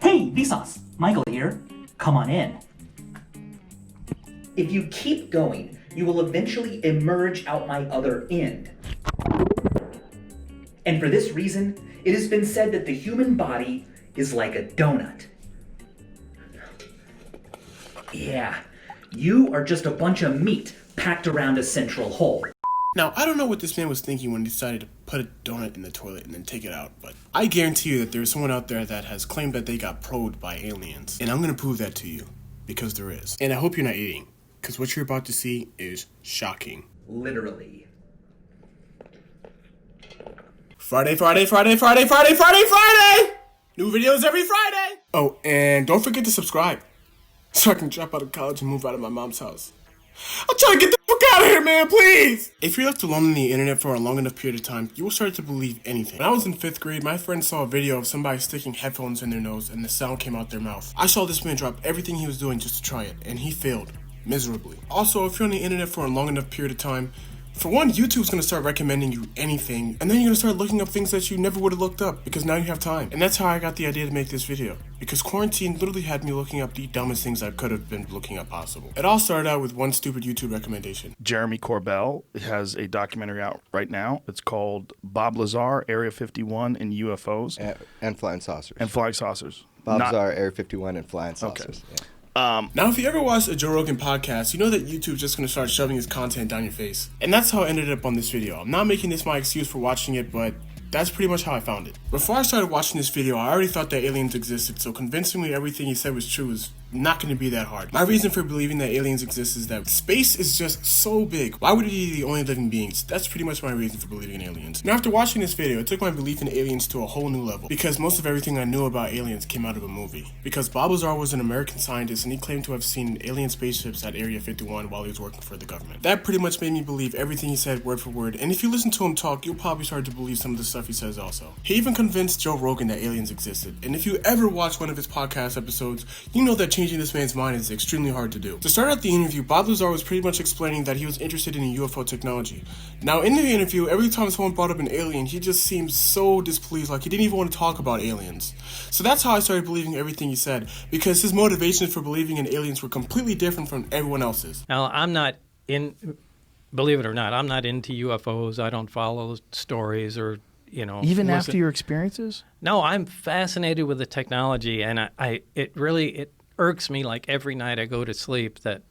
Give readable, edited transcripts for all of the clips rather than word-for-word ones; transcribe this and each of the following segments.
Hey, VSauce! Michael here. Come on in. If you keep going, you will eventually emerge out my other end. And for this reason, it has been said that the human body is like a donut. Yeah, you are just a bunch of meat packed around a central hole. Now, I don't know what this man was thinking when he decided to put a donut in the toilet and then take it out, but I guarantee you that there's someone out there that has claimed that they got probed by aliens. And I'm gonna prove that to you, because there is. And I hope you're not eating, because what you're about to see is shocking. Literally. Friday! New videos every Friday! Oh, and don't forget to subscribe, so I can drop out of college and move out of my mom's house. I'm trying to get the fuck out of here, man, please! If you're left alone on the internet for a long enough period of time, you will start to believe anything. When I was in 5th grade, my friend saw a video of somebody sticking headphones in their nose and the sound came out their mouth. I saw this man drop everything he was doing just to try it, and he failed miserably. Also, if you're on the internet for a long enough period of time, for one, YouTube's gonna start recommending you anything, and then you're gonna start looking up things that you never would have looked up, because now you have time. And that's how I got the idea to make this video, because quarantine literally had me looking up the dumbest things I could have been looking up possible. It all started out with one stupid YouTube recommendation. Jeremy Corbell has a documentary out right now. It's called Bob Lazar, Area 51 and UFOs. And flying saucers. And flying saucers. Bob Lazar, Area 51 and flying saucers. Okay. Yeah. Now, if you ever watched a Joe Rogan podcast, you know that YouTube's just going to start shoving his content down your face. And that's how I ended up on this video. I'm not making this my excuse for watching it, but that's pretty much how I found it. Before I started watching this video, I already thought that aliens existed, so convincing me everything he said was true is not going to be that hard. My reason for believing that aliens exist is that space is just so big. Why would we be the only living beings? That's pretty much my reason for believing in aliens. Now, after watching this video, it took my belief in aliens to a whole new level, because most of everything I knew about aliens came out of a movie. Because Bob Lazar was an American scientist and he claimed to have seen alien spaceships at Area 51 while he was working for the government. That pretty much made me believe everything he said word for word, and if you listen to him talk, you'll probably start to believe some of the stuff he says also. He even convinced Joe Rogan that aliens existed, and if you ever watch one of his podcast episodes, you know that changing this man's mind is extremely hard to do. To start out the interview, Bob Lazar was pretty much explaining that he was interested in UFO technology. Now, in the interview, every time someone brought up an alien, he just seemed so displeased, like he didn't even want to talk about aliens. So that's how I started believing everything he said, because his motivations for believing in aliens were completely different from everyone else's. Now, I'm not believe it or not, I'm not into UFOs. I don't follow stories or Even after your experiences? No, I'm fascinated with the technology, and it irks me like every night I go to sleep that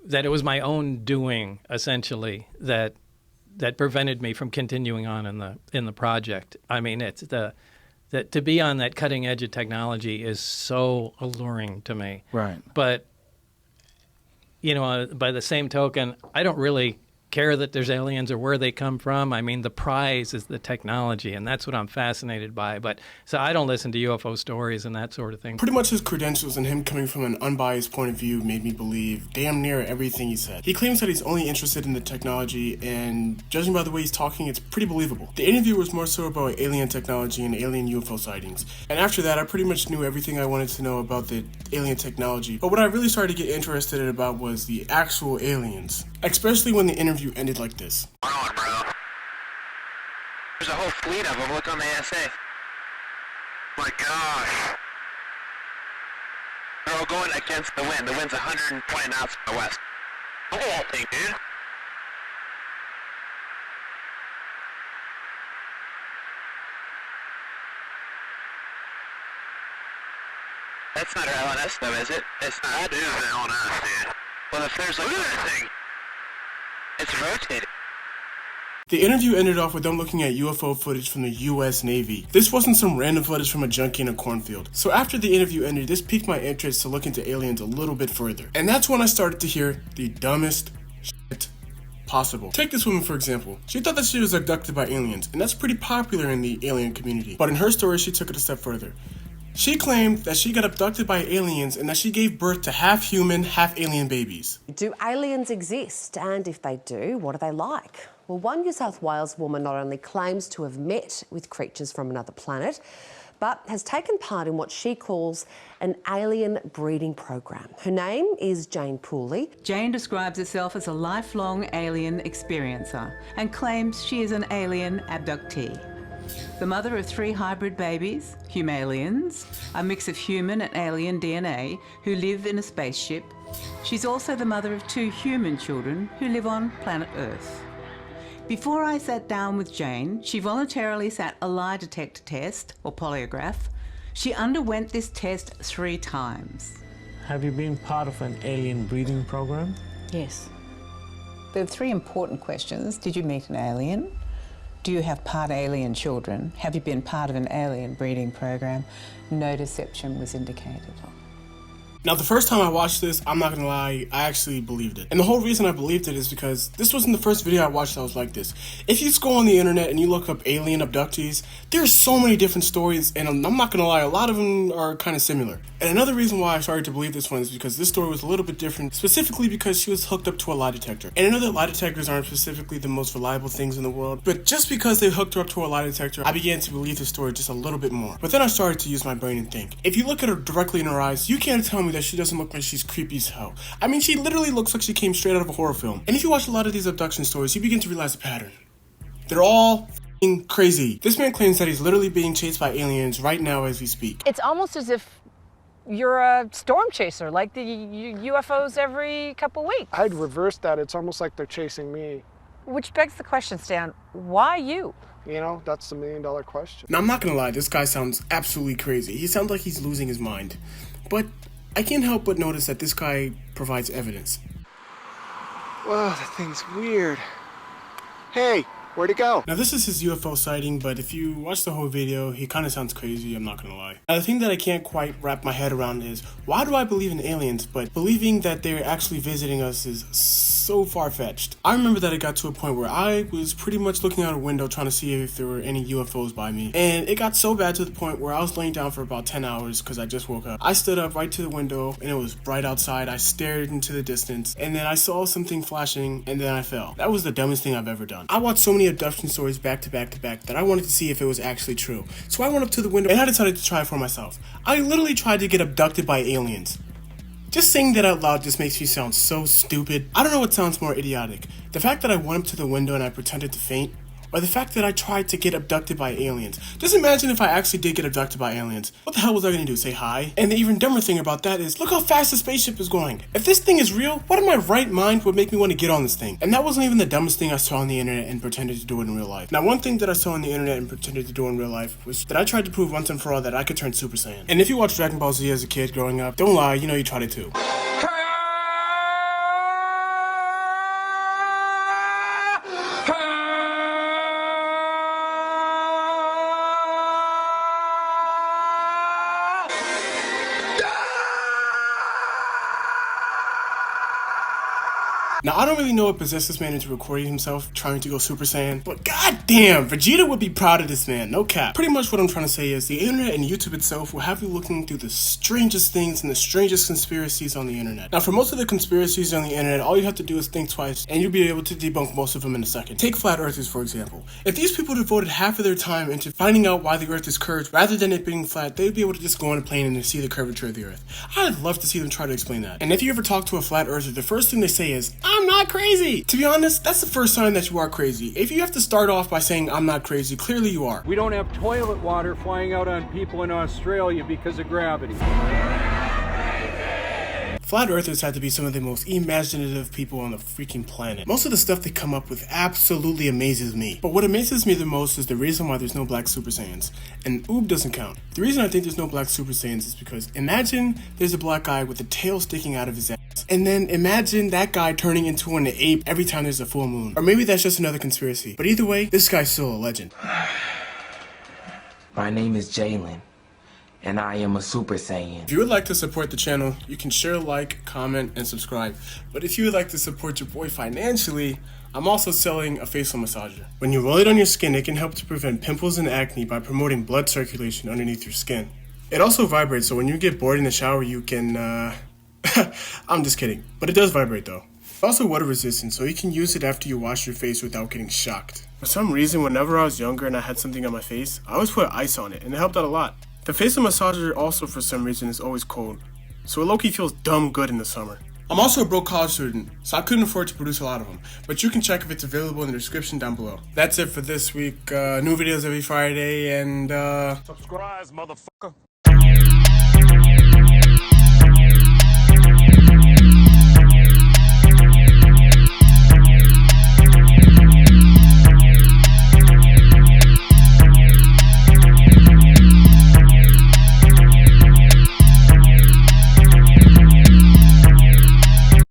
that it was my own doing essentially that prevented me from continuing on in the project. I mean, it's that to be on that cutting edge of technology is so alluring to me. Right. But by the same token, I don't really care that there's aliens or where they come from. I mean, the prize is the technology, and that's what I'm fascinated by. But so I don't listen to UFO stories and that sort of thing. Pretty much his credentials and him coming from an unbiased point of view made me believe damn near everything he said. He claims that he's only interested in the technology, and judging by the way he's talking, it's pretty believable. The interview was more so about alien technology and alien UFO sightings, and after that I pretty much knew everything I wanted to know about the alien technology. But what I really started to get interested in about was the actual aliens, especially when the interview ended like this. On, bro. There's a whole fleet of them. Look on the ASA. My gosh. They're all going against the wind. The wind's 120 knots from the west. Look at that thing, dude. That's not our LNS though, is it? It's not. That is an LNS, dude. Well, if there's like... Look at that thing. It's rotating. The interview ended off with them looking at UFO footage from the US Navy. This wasn't some random footage from a junkie in a cornfield. So after the interview ended, this piqued my interest to look into aliens a little bit further. And that's when I started to hear the dumbest shit possible. Take this woman for example. She thought that she was abducted by aliens, and that's pretty popular in the alien community. But in her story, she took it a step further. She claimed that she got abducted by aliens and that she gave birth to half-human, half-alien babies. Do aliens exist? And if they do, what are they like? Well, one New South Wales woman not only claims to have met with creatures from another planet, but has taken part in what she calls an alien breeding program. Her name is Jane Pooley. Jane describes herself as a lifelong alien experiencer and claims she is an alien abductee. the mother of 3 hybrid babies, humalians, a mix of human and alien DNA, who live in a spaceship. She's also the mother of 2 human children who live on planet Earth. Before I sat down with Jane, she voluntarily sat a lie detector test, or polygraph. She underwent this test 3 times. Have you been part of an alien breeding program? Yes. There are 3 important questions. Did you meet an alien? Do you have part alien children? Have you been part of an alien breeding program? No deception was indicated. Now, the first time I watched this, I'm not gonna lie, I actually believed it. And the whole reason I believed it is because this wasn't the first video I watched that was like this. If you just go on the internet and you look up alien abductees, there's so many different stories, and I'm not gonna lie, a lot of them are kind of similar. And another reason why I started to believe this one is because this story was a little bit different, specifically because she was hooked up to a lie detector. And I know that lie detectors aren't specifically the most reliable things in the world, but just because they hooked her up to a lie detector, I began to believe the story just a little bit more. But then I started to use my brain and think. If you look at her directly in her eyes, you can't tell me that she doesn't look like she's creepy as hell. I mean, she literally looks like she came straight out of a horror film. And if you watch a lot of these abduction stories, you begin to realize a pattern. They're all f***ing crazy. This man claims that he's literally being chased by aliens right now as we speak. It's almost as if you're a storm chaser, like the UFOs every couple weeks. I'd reverse that. It's almost like they're chasing me. Which begs the question, Stan, why you? You know, that's the $1,000,000 question. Now, I'm not gonna lie, this guy sounds absolutely crazy. He sounds like he's losing his mind. But I can't help but notice that this guy provides evidence. Whoa, that thing's weird. Hey, where'd it go? Now, this is his UFO sighting, but if you watch the whole video, he kind of sounds crazy, I'm not gonna lie. Now, the thing that I can't quite wrap my head around is, why do I believe in aliens, but believing that they're actually visiting us is so far-fetched? I remember that it got to a point where I was pretty much looking out a window trying to see if there were any UFOs by me. And it got so bad to the point where I was laying down for about 10 hours because I just woke up. I stood up right to the window and it was bright outside. I stared into the distance and then I saw something flashing and then I fell. That was the dumbest thing I've ever done. I watched so many abduction stories back to back to back that I wanted to see if it was actually true. So I went up to the window and I decided to try it for myself. I literally tried to get abducted by aliens. Just saying that out loud just makes me sound so stupid. I don't know what sounds more idiotic. The fact that I went up to the window and I pretended to faint, or the fact that I tried to get abducted by aliens. Just imagine if I actually did get abducted by aliens. What the hell was I gonna do, say hi? And the even dumber thing about that is, look how fast the spaceship is going. If this thing is real, what in my right mind would make me want to get on this thing? And that wasn't even the dumbest thing I saw on the internet and pretended to do it in real life. Now, one thing that I saw on the internet and pretended to do in real life was that I tried to prove once and for all that I could turn Super Saiyan. And if you watched Dragon Ball Z as a kid growing up, don't lie, you know you tried it too. Now, I don't really know what possessed this man into recording himself trying to go Super Saiyan, but goddamn, Vegeta would be proud of this man, no cap. Pretty much what I'm trying to say is the internet and YouTube itself will have you looking through the strangest things and the strangest conspiracies on the internet. Now, for most of the conspiracies on the internet, all you have to do is think twice and you'll be able to debunk most of them in a second. Take flat earthers, for example. If these people devoted half of their time into finding out why the earth is curved rather than it being flat, they'd be able to just go on a plane and see the curvature of the earth. I'd love to see them try to explain that. And if you ever talk to a flat earther, the first thing they say is, I'm not crazy. To be honest, that's the first sign that you are crazy. If you have to start off by saying I'm not crazy, clearly you are. We don't have toilet water flying out on people in Australia because of gravity. Flat earthers had to be some of the most imaginative people on the freaking planet. Most of the stuff they come up with absolutely amazes me. But what amazes me the most is the reason why there's no black Super Saiyans. And oob doesn't count. The reason I think there's no black Super Saiyans is because imagine there's a black guy with a tail sticking out of his ass. And then imagine that guy turning into an ape every time there's a full moon. Or maybe that's just another conspiracy. But either way, this guy's still a legend. My name is Jalen, and I am a Super Saiyan. If you would like to support the channel, you can share, like, comment, and subscribe. But if you would like to support your boy financially, I'm also selling a facial massager. When you roll it on your skin, it can help to prevent pimples and acne by promoting blood circulation underneath your skin. It also vibrates, so when you get bored in the shower, you can, I'm just kidding. But it does vibrate though. It's also water resistant, so you can use it after you wash your face without getting shocked. For some reason, whenever I was younger and I had something on my face, I always put ice on it, and it helped out a lot. The facial massager also, for some reason, is always cold, so it low-key feels dumb good in the summer. I'm also a broke college student, so I couldn't afford to produce a lot of them, but you can check if it's available in the description down below. That's it for this week. New videos every Friday, and Subscribe, motherfucker.